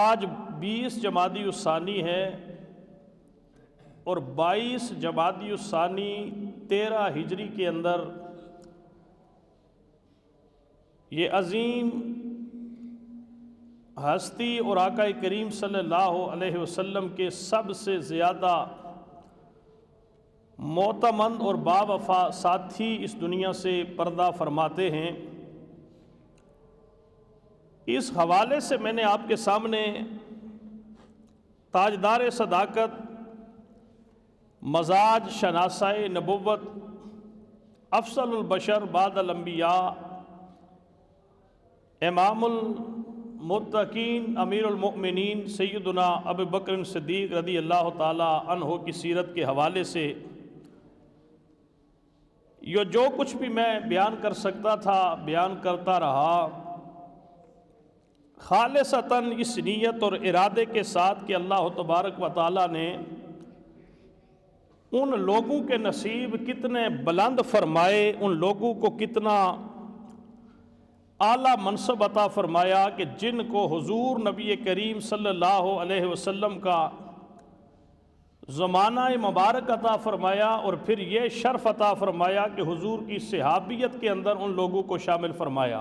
آج 20 جمادی الثانی ہے اور 22 جمادی الثانی 13 ہجری کے اندر یہ عظیم ہستی اور آقا کریم صلی اللہ علیہ وسلم کے سب سے زیادہ معتمد اور باوفا ساتھی اس دنیا سے پردہ فرماتے ہیں۔ اس حوالے سے میں نے آپ کے سامنے تاجدار صداقت، مزاج شناسۂ نبوت، افضل البشر بعد الانبیاء، امام المتقین امیر المؤمنین سیدنا ابو بکر صدیق رضی اللہ تعالی عنہ کی سیرت کے حوالے سے یہ جو کچھ بھی میں بیان کر سکتا تھا بیان کرتا رہا، خالصتاً اس نیت اور ارادے کے ساتھ کہ اللہ تبارک و تعالی نے ان لوگوں کے نصیب کتنے بلند فرمائے، ان لوگوں کو کتنا اعلیٰ منصب عطا فرمایا کہ جن کو حضور نبی کریم صلی اللہ علیہ وسلم کا زمانہ مبارک عطا فرمایا، اور پھر یہ شرف عطا فرمایا کہ حضور کی صحابیت کے اندر ان لوگوں کو شامل فرمایا۔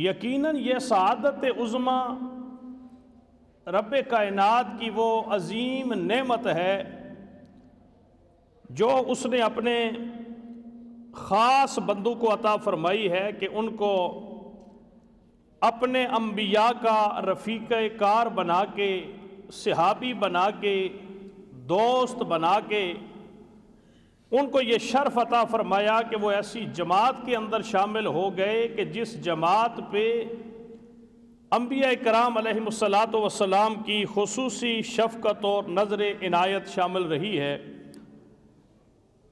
یقیناً یہ سعادت عظمیٰ رب کائنات کی وہ عظیم نعمت ہے جو اس نے اپنے خاص بندوں کو عطا فرمائی ہے کہ ان کو اپنے انبیاء کا رفیق کار بنا کے، صحابی بنا کے، دوست بنا کے ان کو یہ شرف عطا فرمایا کہ وہ ایسی جماعت کے اندر شامل ہو گئے کہ جس جماعت پہ انبیاء کرام علیہم الصلاۃ والسلام کی خصوصی شفقت اور نظر عنایت شامل رہی ہے۔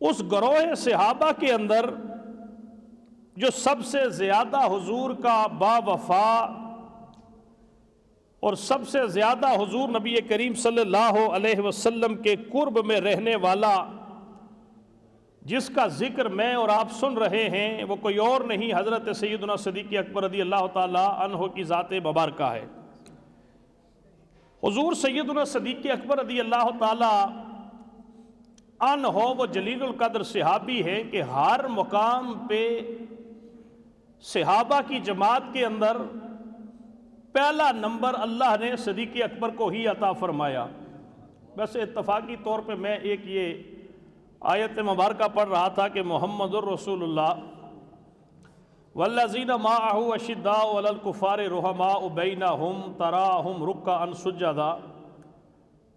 اس گروہ صحابہ کے اندر جو سب سے زیادہ حضور کا باوفا اور سب سے زیادہ حضور نبی کریم صلی اللہ علیہ وسلم کے قرب میں رہنے والا، جس کا ذکر میں اور آپ سن رہے ہیں، وہ کوئی اور نہیں حضرت سیدنا صدیق اکبر رضی اللہ تعالی عنہ کی ذات مبارکہ ہے۔ حضور سیدنا صدیق اکبر رضی اللہ تعالی عنہ وہ جلیل القدر صحابی ہے کہ ہر مقام پہ صحابہ کی جماعت کے اندر پہلا نمبر اللہ نے صدیق اکبر کو ہی عطا فرمایا۔ ویسے اتفاقی طور پہ میں ایک یہ آیت مبارکہ پڑھ رہا تھا کہ محمد الرسول اللہ والذین معہ اشداء علی الکفار رحماء بینہم تراہم رکعا سجدا۔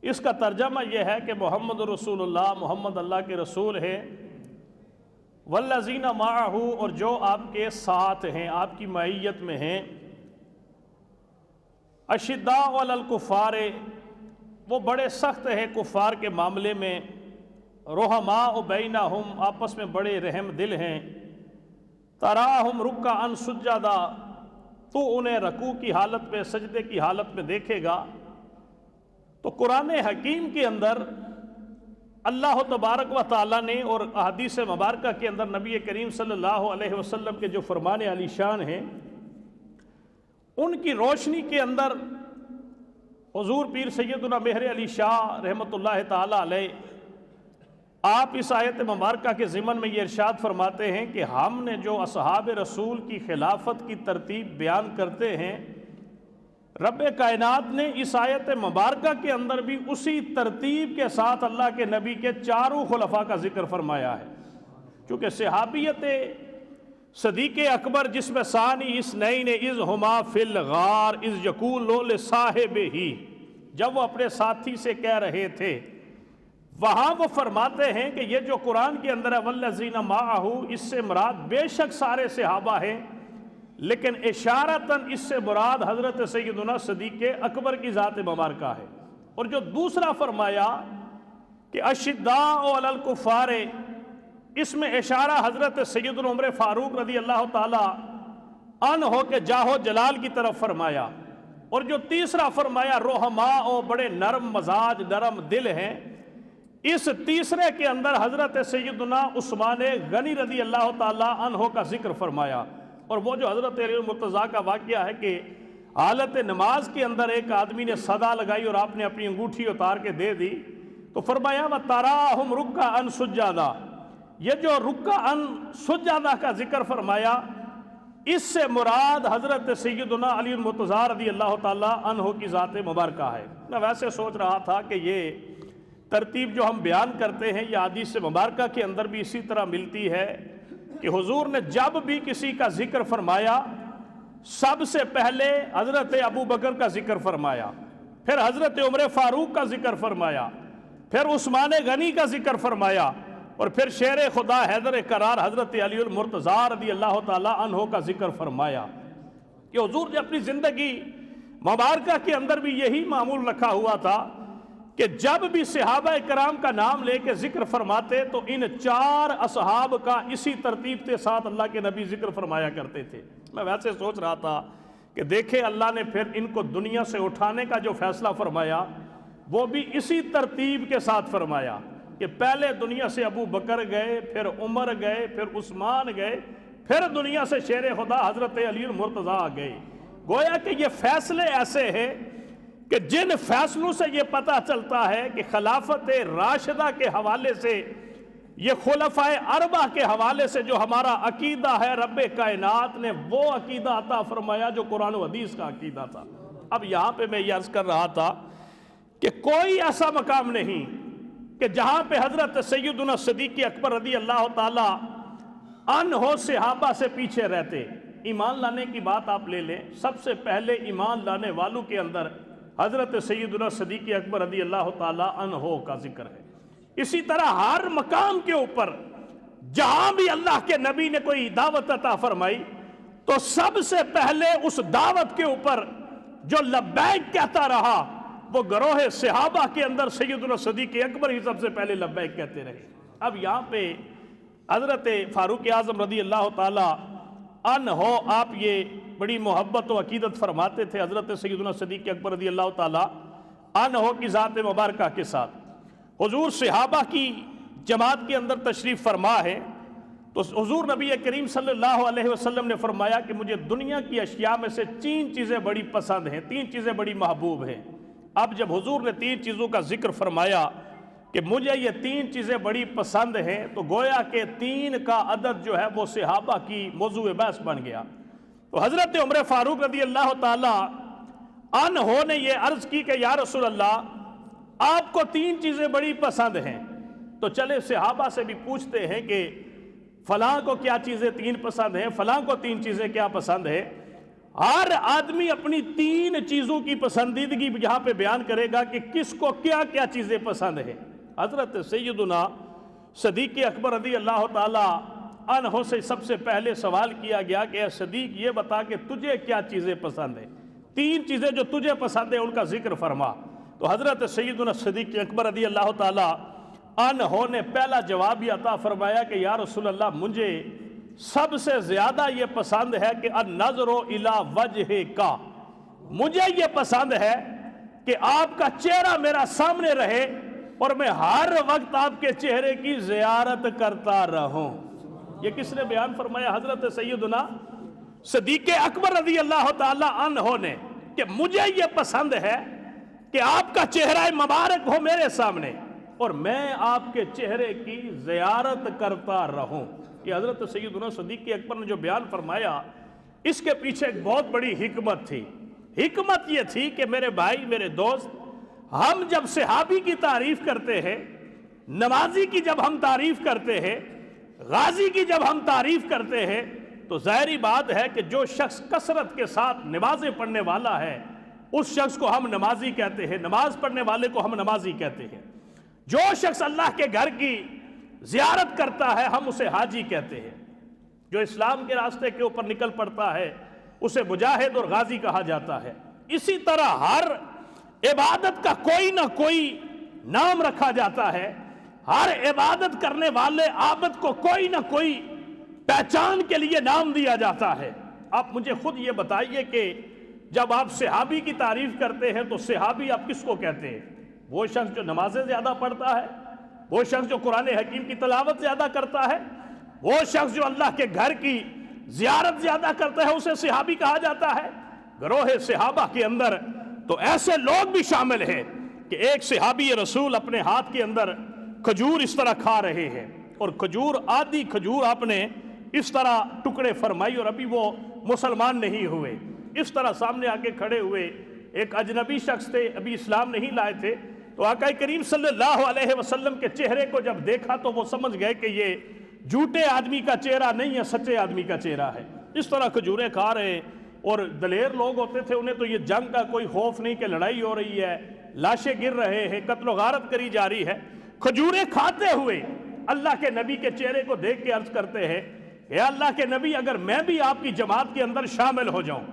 اس کا ترجمہ یہ ہے کہ محمد رسول اللہ، محمد اللہ کے رسول ہیں، والذین معہ اور جو آپ کے ساتھ ہیں، آپ کی معیت میں ہیں، اشداء علی الکفار وہ بڑے سخت ہیں کفار کے معاملے میں، رحماء بینہم آپس میں بڑے رحم دل ہیں، تراہم رکعا سجدا تو انہیں رکوع کی حالت میں، سجدے کی حالت میں دیکھے گا۔ تو قرآن حکیم کے اندر اللہ تبارک و تعالیٰ نے اور احادیث مبارکہ کے اندر نبی کریم صلی اللہ علیہ وسلم کے جو فرمان علی شان ہیں، ان کی روشنی کے اندر حضور پیر سیدنا مہر علی شاہ رحمۃ اللہ تعالیٰ علیہ آپ اس آیت مبارکہ کے ضمن میں یہ ارشاد فرماتے ہیں کہ ہم نے جو اصحاب رسول کی خلافت کی ترتیب بیان کرتے ہیں، رب کائنات نے اس آیت مبارکہ کے اندر بھی اسی ترتیب کے ساتھ اللہ کے نبی کے چاروں خلفاء کا ذکر فرمایا ہے۔ چونکہ صحابیت صدیق اکبر جس میں ثانی اثنین اذ ہما فی الغار اذ یقول لصاحبہ، جب وہ اپنے ساتھی سے کہہ رہے تھے، وہاں وہ فرماتے ہیں کہ یہ جو قرآن کے اندر ہے والذین معہ، اس سے مراد بے شک سارے صحابہ ہیں، لیکن اشارتاً اس سے مراد حضرت سیدنا صدیق اکبر کی ذات مبارکہ ہے۔ اور جو دوسرا فرمایا کہ اشداء علی الکفار، اس میں اشارہ حضرت سیدنا عمر فاروق رضی اللہ تعالی عنہ کے جاہ و جلال کی طرف فرمایا۔ اور جو تیسرا فرمایا رحماء، بڑے نرم مزاج نرم دل ہیں، اس تیسرے کے اندر حضرت سیدنا عثمان غنی رضی اللہ تعالی عنہ کا ذکر فرمایا۔ اور وہ جو حضرت علی مرتضیٰ کا واقعہ ہے کہ حالت نماز کے اندر ایک آدمی نے صدا لگائی اور آپ نے اپنی انگوٹھی اتار کے دے دی تو فرمایا وَتَرَاهُمْ رُكَّعًا سُجَّدًا، یہ جو رکعًا سجدہ کا ذکر فرمایا اس سے مراد حضرت سیدنا علی المرتضیٰ رضی اللہ تعالیٰ عنہ کی ذات مبارکہ ہے۔ میں ویسے سوچ رہا تھا کہ یہ ترتیب جو ہم بیان کرتے ہیں یہ حدیث مبارکہ کے اندر بھی اسی طرح ملتی ہے کہ حضور نے جب بھی کسی کا ذکر فرمایا سب سے پہلے حضرت ابو بکر کا ذکر فرمایا، پھر حضرت عمر فاروق کا ذکر فرمایا، پھر عثمان غنی کا ذکر فرمایا، اور پھر شیر خدا حیدر کرار حضرت علی المرتضیٰ رضی اللہ تعالیٰ عنہ کا ذکر فرمایا کہ حضور نے اپنی زندگی مبارکہ کے اندر بھی یہی معمول رکھا ہوا تھا کہ جب بھی صحابہ کرام کا نام لے کے ذکر فرماتے تو ان 4 اصحاب کا اسی ترتیب کے ساتھ اللہ کے نبی ذکر فرمایا کرتے تھے۔ میں ویسے سوچ رہا تھا کہ دیکھیں اللہ نے پھر ان کو دنیا سے اٹھانے کا جو فیصلہ فرمایا وہ بھی اسی ترتیب کے ساتھ فرمایا کہ پہلے دنیا سے ابو بکر گئے، پھر عمر گئے، پھر عثمان گئے، پھر دنیا سے شیر خدا حضرت علی المرتضیٰ گئے۔ گویا کہ یہ فیصلے ایسے ہیں کہ جن فیصلوں سے یہ پتہ چلتا ہے کہ خلافت راشدہ کے حوالے سے، یہ خلفائے اربعہ کے حوالے سے جو ہمارا عقیدہ ہے رب کائنات نے وہ عقیدہ عطا فرمایا جو قرآن و حدیث کا عقیدہ تھا۔ اب یہاں پہ میں یہ عرض کر رہا تھا کہ کوئی ایسا مقام نہیں کہ جہاں پہ حضرت سیدنا صدیق اکبر رضی اللہ تعالی عنہ صحابہ سے پیچھے رہتے۔ ایمان لانے کی بات آپ لے لیں، سب سے پہلے ایمان لانے والوں کے اندر حضرت سیدنا صدیق اکبر رضی اللہ تعالی عنہ کا ذکر ہے۔ اسی طرح ہر مقام کے اوپر جہاں بھی اللہ کے نبی نے کوئی دعوت عطا فرمائی تو سب سے پہلے اس دعوت کے اوپر جو لبیک کہتا رہا وہ گروہ صحابہ کے اندر سیدنا صدیق اکبر ہی سب سے پہلے لبیک کہتے رہے۔ اب یہاں پہ حضرت فاروق اعظم رضی اللہ تعالی عنہ آپ یہ بڑی محبت و عقیدت فرماتے تھے حضرت سیدنا صدیق اکبر رضی اللہ تعالی عنہ کی ذات مبارکہ کے ساتھ۔ حضور صحابہ کی جماعت کے اندر تشریف فرما ہے تو حضور نبی کریم صلی اللہ علیہ وسلم نے فرمایا کہ مجھے دنیا کی اشیاء میں سے 3 چیزیں بڑی پسند ہیں، 3 چیزیں بڑی محبوب ہیں۔ اب جب حضور نے 3 چیزوں کا ذکر فرمایا کہ مجھے یہ 3 چیزیں بڑی پسند ہیں تو گویا کہ 3 کا عدد جو ہے وہ صحابہ کی موضوع بحث بن گیا۔ تو حضرت عمر فاروق رضی اللہ تعالی عنہ نے یہ عرض کی کہ یا رسول اللہ آپ کو 3 چیزیں بڑی پسند ہیں، تو چلے صحابہ سے بھی پوچھتے ہیں کہ فلاں کو کیا چیزیں 3 پسند ہیں، فلاں کو 3 چیزیں کیا پسند ہے۔ ہر آدمی اپنی 3 چیزوں کی پسندیدگی یہاں پہ بیان کرے گا کہ کس کو کیا کیا چیزیں پسند ہیں۔ حضرت سیدنا صدیق اکبر رضی اللہ تعالی عنہ سے سب سے پہلے سوال کیا گیا کہ اے صدیق یہ بتا کہ تجھے کیا چیزیں پسند ہیں، 3 چیزیں جو تجھے پسند ہیں ان کا ذکر فرما۔ تو حضرت سیدنا صدیق اکبر رضی اللہ تعالی عنہ نے پہلا جواب یہ عطا فرمایا کہ یا رسول اللہ مجھے سب سے زیادہ یہ پسند ہے کہ النظر الی وجہ کا، مجھے یہ پسند ہے کہ آپ کا چہرہ میرا سامنے رہے اور میں ہر وقت آپ کے چہرے کی زیارت کرتا رہوں۔ یہ کس نے بیان فرمایا؟ حضرت سیدنا صدیق اکبر رضی اللہ تعالی عنہ نے، کہ مجھے یہ پسند ہے کہ آپ کا چہرہ مبارک ہو میرے سامنے اور میں آپ کے چہرے کی زیارت کرتا رہوں۔ یہ حضرت سیدنا صدیق اکبر نے جو بیان فرمایا اس کے پیچھے ایک بہت بڑی حکمت تھی۔ حکمت یہ تھی کہ میرے بھائی، میرے دوست، ہم جب صحابی کی تعریف کرتے ہیں، نمازی کی جب ہم تعریف کرتے ہیں، غازی کی جب ہم تعریف کرتے ہیں تو ظاہری بات ہے کہ جو شخص کثرت کے ساتھ نمازیں پڑھنے والا ہے اس شخص کو ہم نمازی کہتے ہیں، نماز پڑھنے والے کو ہم نمازی کہتے ہیں۔ جو شخص اللہ کے گھر کی زیارت کرتا ہے ہم اسے حاجی کہتے ہیں۔ جو اسلام کے راستے کے اوپر نکل پڑتا ہے اسے مجاہد اور غازی کہا جاتا ہے۔ اسی طرح ہر عبادت کا کوئی نہ کوئی نام رکھا جاتا ہے، ہر عبادت کرنے والے عابد کو کوئی نہ کوئی پہچان کے لیے نام دیا جاتا ہے۔ آپ مجھے خود یہ بتائیے کہ جب آپ صحابی کی تعریف کرتے ہیں تو صحابی آپ کس کو کہتے ہیں؟ وہ شخص جو نمازیں زیادہ پڑھتا ہے، وہ شخص جو قرآن حکیم کی تلاوت زیادہ کرتا ہے، وہ شخص جو اللہ کے گھر کی زیارت زیادہ کرتا ہے اسے صحابی کہا جاتا ہے۔ گروہ صحابہ کے اندر تو ایسے لوگ بھی شامل ہیں کہ ایک صحابی رسول اپنے ہاتھ کے اندر کھجور اس طرح کھا رہے ہیں، اور کھجور آدھی کھجور آپ نے اس طرح ٹکڑے فرمائی، اور ابھی وہ مسلمان نہیں ہوئے، اس طرح سامنے آگے کھڑے ہوئے، ایک اجنبی شخص تھے، ابھی اسلام نہیں لائے تھے، تو آقا کریم صلی اللہ علیہ وسلم کے چہرے کو جب دیکھا تو وہ سمجھ گئے کہ یہ جھوٹے آدمی کا چہرہ نہیں ہے، سچے آدمی کا چہرہ ہے۔ اس طرح کھجوریں کھا رہے ہیں، اور دلیر لوگ ہوتے تھے، انہیں تو یہ جنگ کا کوئی خوف نہیں کہ لڑائی ہو رہی ہے، لاشیں گر رہے ہیں، قتل و غارت کری جا رہی ہے۔ کھجوریں کھاتے ہوئے اللہ کے نبی کے چہرے کو دیکھ کے عرض کرتے ہیں، اے اللہ کے نبی، اگر میں بھی آپ کی جماعت کے اندر شامل ہو جاؤں،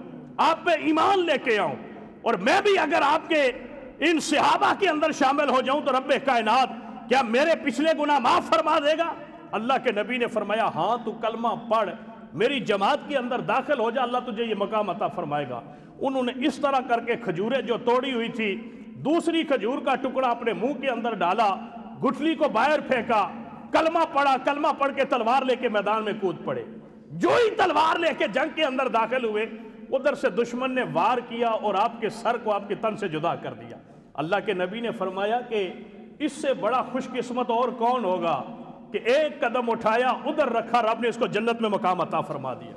آپ پہ ایمان لے کے آؤں، اور میں بھی اگر آپ کے ان صحابہ کے اندر شامل ہو جاؤں، تو رب کائنات کیا میرے پچھلے گناہ معاف فرما دے گا؟ اللہ کے نبی نے فرمایا، ہاں تو کلمہ پڑھ، میری جماعت کے اندر داخل ہو جا، اللہ تجھے یہ مقام عطا فرمائے گا۔ انہوں نے اس طرح کر کے کھجوریں جو توڑی ہوئی تھی، دوسری کھجور کا ٹکڑا اپنے منہ کے اندر ڈالا، گٹھلی کو باہر پھینکا، کلمہ پڑھا، کلمہ پڑھ کے تلوار لے کے میدان میں کود پڑے۔ جو ہی تلوار لے کے جنگ کے اندر داخل ہوئے، ادھر سے دشمن نے وار کیا اور آپ کے سر کو آپ کے تن سے جدا کر دیا۔ اللہ کے نبی نے فرمایا کہ اس سے بڑا خوش قسمت اور کون ہوگا کہ ایک قدم اٹھایا، ادھر رکھا، رب نے اس کو جنت میں مقام عطا فرما دیا۔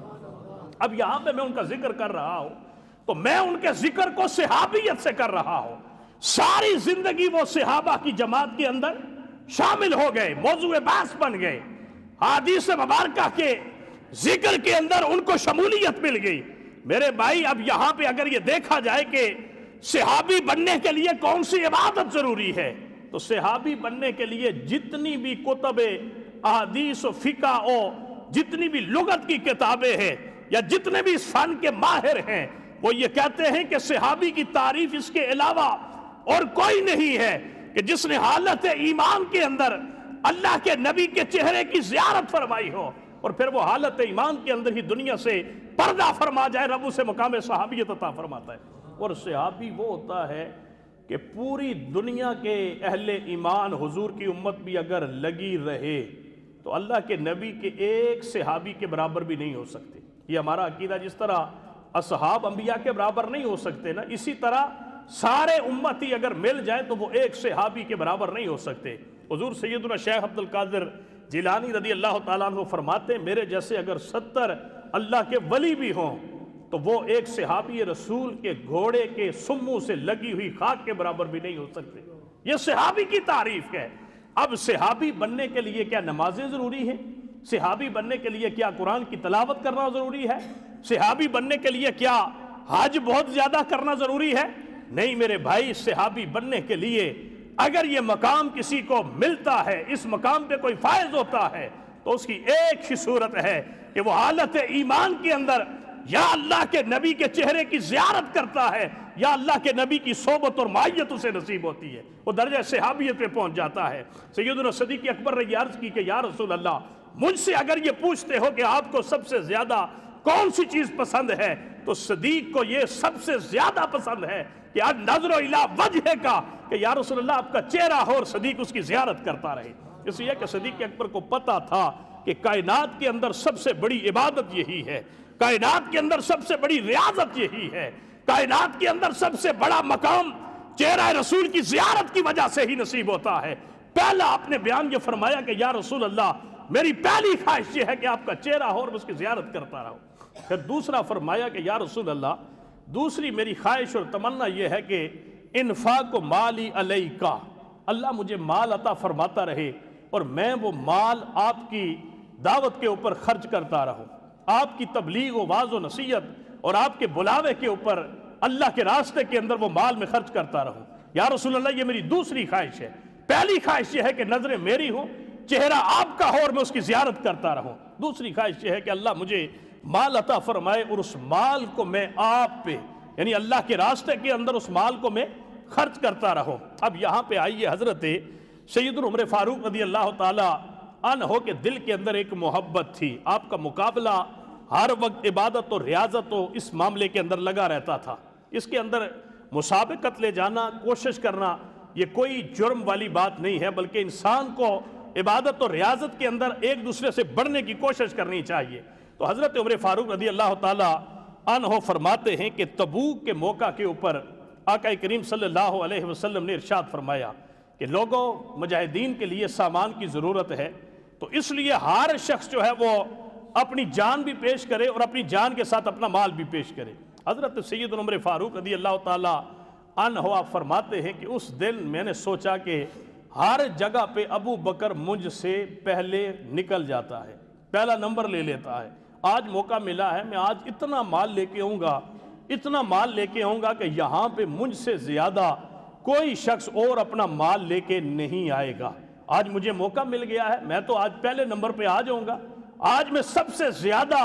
اب یہاں پہ میں ان کا ذکر کر رہا ہوں تو میں ان کے ذکر کو صحابیت سے کر رہا ہوں۔ ساری زندگی وہ صحابہ کی جماعت کے اندر شامل ہو گئے، موضوع بحث بن گئے، حدیث مبارکہ کے ذکر کے اندر ان کو شمولیت مل گئی۔ میرے بھائی، اب یہاں پہ اگر یہ دیکھا جائے کہ صحابی بننے کے لیے کون سی عبادت ضروری ہے، تو صحابی بننے کے لیے جتنی بھی کتب احادیث و فقہ و جتنی بھی لغت کی کتابیں ہیں، یا جتنے بھی اس فن کے ماہر ہیں، وہ یہ کہتے ہیں کہ صحابی کی تعریف اس کے علاوہ اور کوئی نہیں ہے کہ جس نے حالت ایمان کے اندر اللہ کے نبی کے چہرے کی زیارت فرمائی ہو، اور پھر وہ حالت ایمان کے اندر ہی دنیا سے پردہ فرما جائے، رب اسے مقام صحابیت عطا فرماتا ہے۔ اور صحابی وہ ہوتا ہے کہ پوری دنیا کے اہل ایمان، حضور کی امت بھی اگر لگی رہے تو اللہ کے نبی کے ایک صحابی کے برابر بھی نہیں ہو سکتے۔ یہ ہمارا عقیدہ، جس طرح اصحاب انبیاء کے برابر نہیں ہو سکتے نا، اسی طرح سارے امتی اگر مل جائیں تو وہ ایک صحابی کے برابر نہیں ہو سکتے۔ حضور سیدنا شیخ عبد القادر جیلانی رضی اللہ تعالیٰ عنہ فرماتے ہیں، میرے جیسے اگر 70 اللہ کے ولی بھی ہوں تو وہ ایک صحابی رسول کے گھوڑے کے سموں سے لگی ہوئی خاک کے برابر بھی نہیں ہو سکتے۔ یہ صحابی کی تعریف ہے۔ اب صحابی بننے کے لیے کیا نمازیں ضروری ہیں؟ صحابی بننے کے لیے کیا قرآن کی تلاوت کرنا ضروری ہے؟ صحابی بننے کے لیے کیا حج بہت زیادہ کرنا ضروری ہے؟ نہیں میرے بھائی، صحابی بننے کے لیے اگر یہ مقام کسی کو ملتا ہے، اس مقام پہ کوئی فائز ہوتا ہے، تو اس کی ایک ہی صورت ہے کہ وہ حالت ایمان کے اندر یا اللہ کے نبی کے چہرے کی زیارت کرتا ہے، یا اللہ کے نبی کی صحبت اور معیت اسے نصیب ہوتی ہے، وہ درجہ صحابیت پہ پہنچ جاتا ہے۔ سیدنا صدیق اکبر نے یہ عرض کی کہ یا رسول اللہ، مجھ سے اگر یہ پوچھتے ہو کہ آپ کو سب سے زیادہ کون سی چیز پسند ہے، تو صدیق کو یہ سب سے زیادہ پسند ہے کہ آج نظر الی وجہ کا، کہ یا رسول اللہ آپ کا چہرہ ہو، اور صدیق اس کی زیارت کرتا رہے۔ اس لیے کہ صدیق اکبر کو پتا تھا کہ کائنات کے اندر سب سے بڑی عبادت یہی ہے، کائنات کے اندر سب سے بڑی ریاضت یہی ہے، کائنات کے اندر سب سے بڑا مقام چہرہ رسول کی زیارت کی وجہ سے ہی نصیب ہوتا ہے۔ پہلا آپ نے بیان یہ فرمایا کہ یا رسول اللہ، میری پہلی خواہش یہ ہے کہ آپ کا چہرہ ہو اور اس کی زیارت کرتا رہو۔ پھر دوسرا فرمایا کہ یا رسول اللہ، دوسری میری خواہش اور تمنا یہ ہے کہ انفاق مالی علیکا، اللہ مجھے مال عطا فرماتا رہے اور میں وہ مال آپ کی دعوت کے اوپر خرچ کرتا رہوں، آپ کی تبلیغ و واعظ و نصیحت اور آپ کے بلاوے کے اوپر اللہ کے راستے کے اندر وہ مال میں خرچ کرتا رہوں۔ یا رسول اللہ، یہ میری دوسری خواہش ہے۔ پہلی خواہش یہ ہے کہ نظریں میری ہوں، چہرہ آپ کا ہو اور میں اس کی زیارت کرتا رہوں۔ دوسری خواہش یہ ہے کہ اللہ مجھے مال عطا فرمائے اور اس مال کو میں آپ پہ، یعنی اللہ کے راستے کے اندر اس مال کو میں خرچ کرتا رہوں۔ اب یہاں پہ آئیے، حضرت سیدنا عمر فاروق رضی اللہ تعالی عنہ کے دل کے اندر ایک محبت تھی، آپ کا مقابلہ ہر وقت عبادت اور ریاضت و اس معاملے کے اندر لگا رہتا تھا۔ اس کے اندر مسابقت لے جانا، کوشش کرنا، یہ کوئی جرم والی بات نہیں ہے، بلکہ انسان کو عبادت اور ریاضت کے اندر ایک دوسرے سے بڑھنے کی کوشش کرنی چاہیے۔ تو حضرت عمر فاروق رضی اللہ تعالی عنہ فرماتے ہیں کہ تبوک کے موقع کے اوپر آقا کریم صلی اللہ علیہ وسلم نے ارشاد فرمایا کہ لوگوں مجاہدین کے لیے سامان کی ضرورت ہے، تو اس لیے ہر شخص جو ہے وہ اپنی جان بھی پیش کرے اور اپنی جان کے ساتھ اپنا مال بھی پیش کرے۔ حضرت سید عمر فاروق رضی اللہ تعالی عنہ آپ فرماتے ہیں کہ اس دن میں نے سوچا کہ ہر جگہ پہ ابو بکر مجھ سے پہلے نکل جاتا ہے، پہلا نمبر لے لیتا ہے۔ آج موقع ملا ہے، میں آج اتنا مال لے کے آؤں گا، اتنا مال لے کے آؤں گا کہ یہاں پہ مجھ سے زیادہ کوئی شخص اور اپنا مال لے کے نہیں آئے گا۔ آج مجھے موقع مل گیا ہے، میں تو آج پہلے نمبر پہ آ جاؤں گا۔ آج میں سب سے زیادہ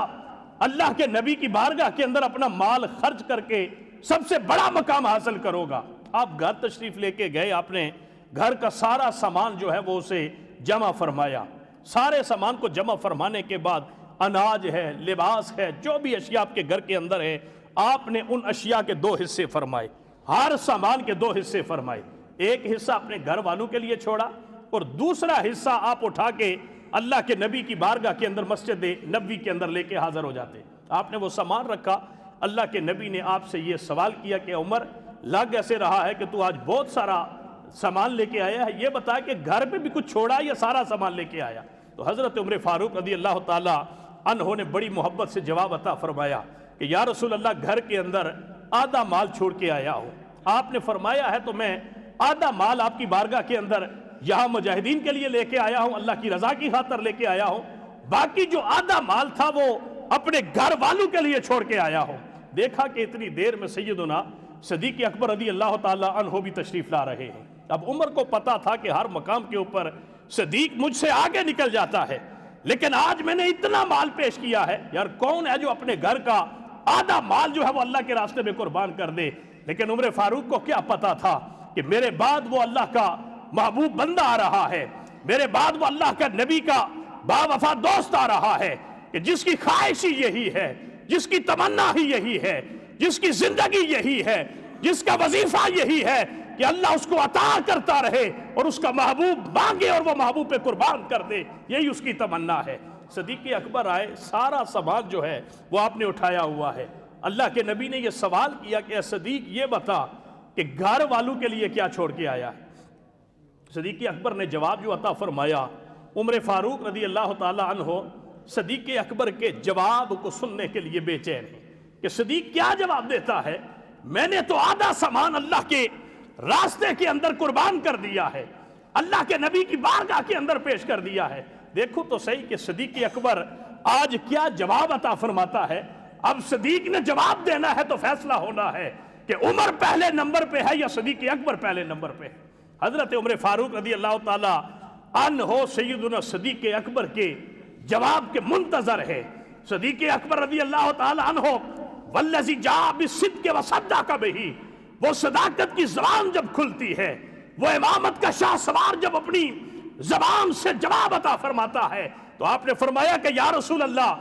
اللہ کے نبی کی بارگاہ کے اندر اپنا مال خرچ کر کے سب سے بڑا مقام حاصل کرو گا۔ آپ گھر تشریف لے کے گئے، آپ نے گھر کا سارا سامان جو ہے وہ اسے جمع فرمایا۔ سارے سامان کو جمع فرمانے کے بعد اناج ہے، لباس ہے، جو بھی اشیاء آپ کے گھر کے اندر ہے، آپ نے ان اشیاء کے 2 حصے فرمائے، ہر سامان کے 2 حصے فرمائے۔ ایک حصہ اپنے گھر والوں کے لیے چھوڑا اور دوسرا حصہ آپ اٹھا کے اللہ کے نبی کی بارگاہ کے اندر مسجد نبوی کے اندر لے کے حاضر ہو جاتے۔ آپ نے وہ سامان رکھا، اللہ کے نبی نے آپ سے یہ سوال کیا کہ عمر لگ ایسے رہا ہے کہ تو آج بہت سارا سامان لے کے آیا ہے، یہ بتا کہ گھر پہ بھی کچھ چھوڑا یا سارا سامان لے کے آیا؟ تو حضرت عمر فاروق رضی اللہ تعالی عنہ نے بڑی محبت سے جواب عطا فرمایا کہ یا رسول اللہ، گھر کے اندر آدھا مال چھوڑ کے آیا ہوں۔ آپ نے فرمایا ہے تو میں آدھا مال آپ کی بارگاہ کے اندر یہاں مجاہدین کے لیے لے کے آیا ہوں، اللہ کی رضا کی خاطر لے کے آیا ہوں، باقی جو آدھا مال تھا وہ اپنے گھر والوں کے لیے چھوڑ کے آیا ہوں۔ دیکھا کہ اتنی دیر میں سیدنا صدیق اکبر رضی اللہ تعالی عنہ بھی تشریف لا رہے ہیں۔ اب عمر کو پتا تھا کہ ہر مقام کے اوپر صدیق مجھ سے آگے نکل جاتا ہے، لیکن آج میں نے اتنا مال پیش کیا ہے، یار کون ہے جو اپنے گھر کا آدھا مال جو ہے وہ اللہ کے راستے میں قربان کر دے؟ لیکن عمر فاروق کو کیا پتا تھا کہ میرے بعد وہ اللہ کا محبوب بندہ آ رہا ہے، میرے بعد وہ اللہ کا نبی کا با وفا دوست آ رہا ہے کہ جس کی خواہش ہی یہی ہے، جس کی تمنا ہی یہی ہے، جس کی زندگی یہی ہے، جس کا وظیفہ یہی ہے کہ اللہ اس کو عطا کرتا رہے اور اس کا محبوب مانگے اور وہ محبوب پہ قربان کر دے، یہی اس کی تمنا ہے۔ صدیق اکبر آئے، سارا سامان جو ہے وہ آپ نے اٹھایا ہوا ہے۔ اللہ کے نبی نے یہ سوال کیا کہ اے صدیق یہ بتا کہ گھر والوں کے لیے کیا چھوڑ کے آیا ہے؟ صدیق اکبر نے جواب جو عطا فرمایا، عمر فاروق رضی اللہ تعالی عنہ صدیق اکبر کے جواب کو سننے کے لیے بے چین ہیں کہ صدیق کیا جواب دیتا ہے؟ میں نے تو آدھا سامان اللہ کے راستے کے اندر قربان کر دیا ہے، اللہ کے نبی کی بارگاہ کے اندر پیش کر دیا ہے۔ دیکھو تو صحیح کہ صدیق اکبر آج کیا جواب عطا فرماتا ہے۔ اب صدیق نے جواب دینا ہے تو فیصلہ ہونا ہے کہ عمر پہلے نمبر پہ ہے یا صدیق اکبر پہلے نمبر پہ ہے۔ حضرت عمر فاروق رضی اللہ تعالی عنہ سیدنا صدیق اکبر کے جواب کے منتظر ہے۔ صدیق اکبر رضی اللہ تعالی عنہ والذی جاء بالصدق وصدق بہ، وہ صداقت کی زبان جب کھلتی ہے، وہ امامت کا شاہ سوار جب اپنی زبان سے جواب عطا فرماتا ہے، تو آپ نے فرمایا کہ یا رسول اللہ،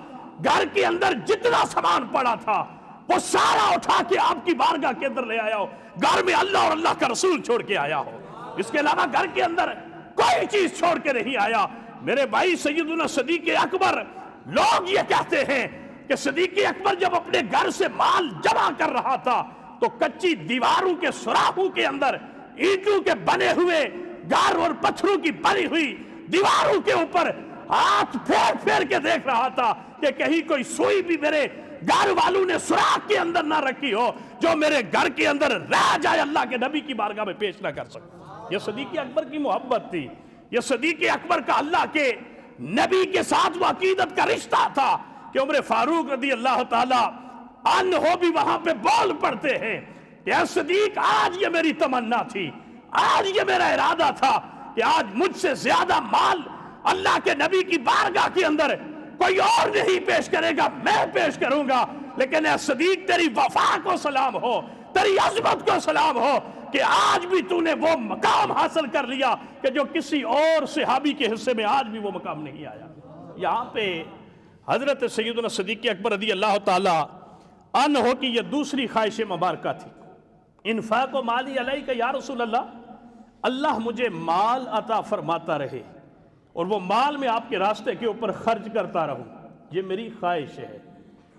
گھر کے اندر جتنا سامان پڑا تھا وہ سارا اٹھا کے آپ کی بارگاہ کے اندر لے آیا ہو، گھر میں اللہ اور اللہ کا رسول چھوڑ کے آیا ہو، اس کے علاوہ گھر کے اندر کوئی چیز چھوڑ کے نہیں آیا۔ میرے بھائی سیدنا صدیق اکبر، لوگ یہ کہتے ہیں کہ صدیق اکبر جب اپنے گھر سے مال جمع کر رہا تھا تو کچی دیواروں کے سوراخوں کے اندر اینٹوں کے بنے ہوئے گھر اور پتھروں کی بنی ہوئی دیواروں کے اوپر ہاتھ پھیر پھیر کے دیکھ رہا تھا کہ کہیں کوئی سوئی بھی میرے گھر والوں نے سوراخ کے اندر نہ رکھی ہو جو میرے گھر کے اندر رہ جائے، اللہ کے نبی کی بارگاہ میں پیش نہ کر سکے۔ یہ صدیق اکبر کی محبت تھی، یہ صدیق اکبر کا اللہ کے نبی کے ساتھ وہ عقیدت کا رشتہ تھا کہ عمر فاروق رضی اللہ تعالی عنہ بھی وہاں پہ بول پڑتے ہیں کہ اے صدیق، آج یہ میری تمنا تھی، آج یہ میرا ارادہ تھا کہ آج مجھ سے زیادہ مال اللہ کے نبی کی بارگاہ کے اندر کوئی اور نہیں پیش کرے گا، میں پیش کروں گا، لیکن اے صدیق تیری وفا کو سلام ہو، تیری عظمت کو سلام ہو کہ آج بھی تو نے وہ مقام حاصل کر لیا کہ جو کسی اور صحابی کے حصے میں آج بھی وہ مقام نہیں آیا۔ یہاں پہ حضرت سیدنا صدیق اکبر رضی اللہ تعالی عنہ کی یہ دوسری خواہش مبارکہ تھی، انفاق و مالی علیہ کہ یا رسول اللہ، اللہ مجھے مال عطا فرماتا رہے اور وہ مال میں آپ کے راستے کے اوپر خرچ کرتا رہوں، یہ میری خواہش ہے۔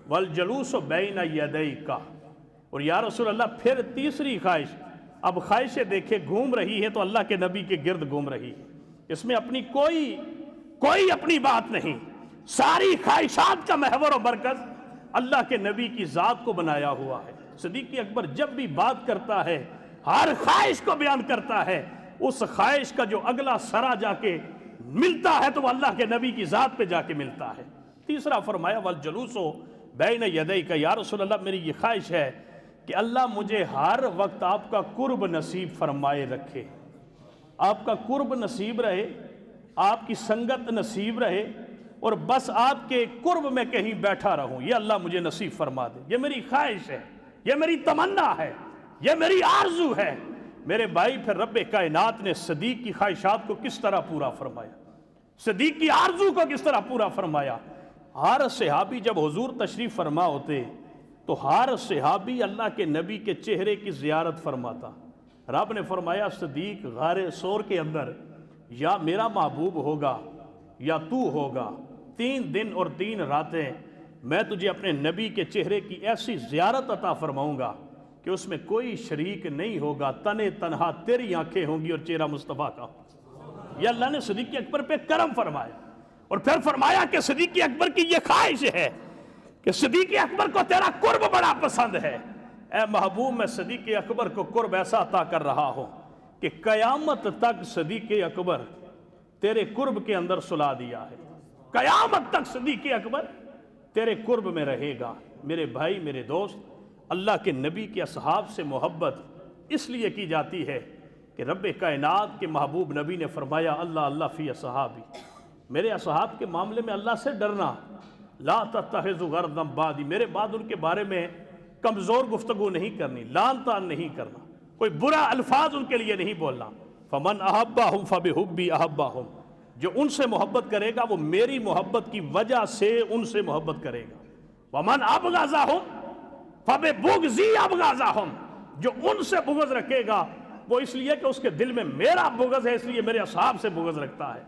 والجلوس بین یدیک، اور یا رسول اللہ پھر تیسری خواہش، اب خواہشیں دیکھے گھوم رہی ہے تو اللہ کے نبی کے گرد گھوم رہی ہے، اس میں اپنی کوئی اپنی بات نہیں، ساری خواہشات کا محور و مرکز اللہ کے نبی کی ذات کو بنایا ہوا ہے۔ صدیق اکبر جب بھی بات کرتا ہے، ہر خواہش کو بیان کرتا ہے، اس خواہش کا جو اگلا سرا جا کے ملتا ہے تو وہ اللہ کے نبی کی ذات پہ جا کے ملتا ہے۔ تیسرا فرمایا والجلوس بین یدیک، یا رسول اللہ میری یہ خواہش ہے کہ اللہ مجھے ہر وقت آپ کا قرب نصیب فرمائے رکھے، آپ کا قرب نصیب رہے، آپ کی سنگت نصیب رہے، اور بس آپ کے قرب میں کہیں بیٹھا رہوں، یہ اللہ مجھے نصیب فرما دے۔ یہ میری خواہش ہے، یہ میری تمنا ہے، یہ میری آرزو ہے۔ میرے بھائی پھر رب کائنات نے صدیق کی خواہشات کو کس طرح پورا فرمایا، صدیق کی آرزو کو کس طرح پورا فرمایا۔ ہر صحابی جب حضور تشریف فرما ہوتے تو ہر صحابی اللہ کے نبی کے چہرے کی زیارت فرماتا۔ رب نے فرمایا صدیق غار ثور کے اندر یا میرا محبوب ہوگا یا تو ہوگا، 3 دن اور 3 راتیں میں تجھے اپنے نبی کے چہرے کی ایسی زیارت عطا فرماؤں گا کہ اس میں کوئی شریک نہیں ہوگا، تنے تنہا تیری آنکھیں ہوں گی اور چہرہ مصطفیٰ کا۔ یہ اللہ نے صدیق اکبر پہ کرم فرمایا، اور پھر فرمایا کہ صدیق اکبر کی یہ خواہش ہے کہ صدیق اکبر کو تیرا قرب بڑا پسند ہے۔ اے محبوب میں صدیق اکبر کو قرب ایسا عطا کر رہا ہوں کہ قیامت تک صدیق اکبر تیرے قرب کے اندر سلا دیا ہے، قیامت تک صدیق اکبر تیرے قرب میں رہے گا۔ میرے بھائی میرے دوست، اللہ کے نبی کے اصحاب سے محبت اس لیے کی جاتی ہے کہ رب کائنات کے محبوب نبی نے فرمایا اللہ اللہ فی اصحابی، میرے اصحاب کے معاملے میں اللہ سے ڈرنا، لا تتخذوا غرضا بعدی، میرے بعد ان کے بارے میں کمزور گفتگو نہیں کرنی، لان تان نہیں کرنا، کوئی برا الفاظ ان کے لیے نہیں بولنا۔ فمن احبہم فبحبی احبہم، جو ان سے محبت کرے گا وہ میری محبت کی وجہ سے ان سے محبت کرے گا۔ ومن ابغضہم فببغضی ابغضہم، جو ان سے بغض رکھے گا وہ اس لیے کہ اس کے دل میں میرا بغض ہے، اس لیے میرے اصحاب سے بغض رکھتا ہے۔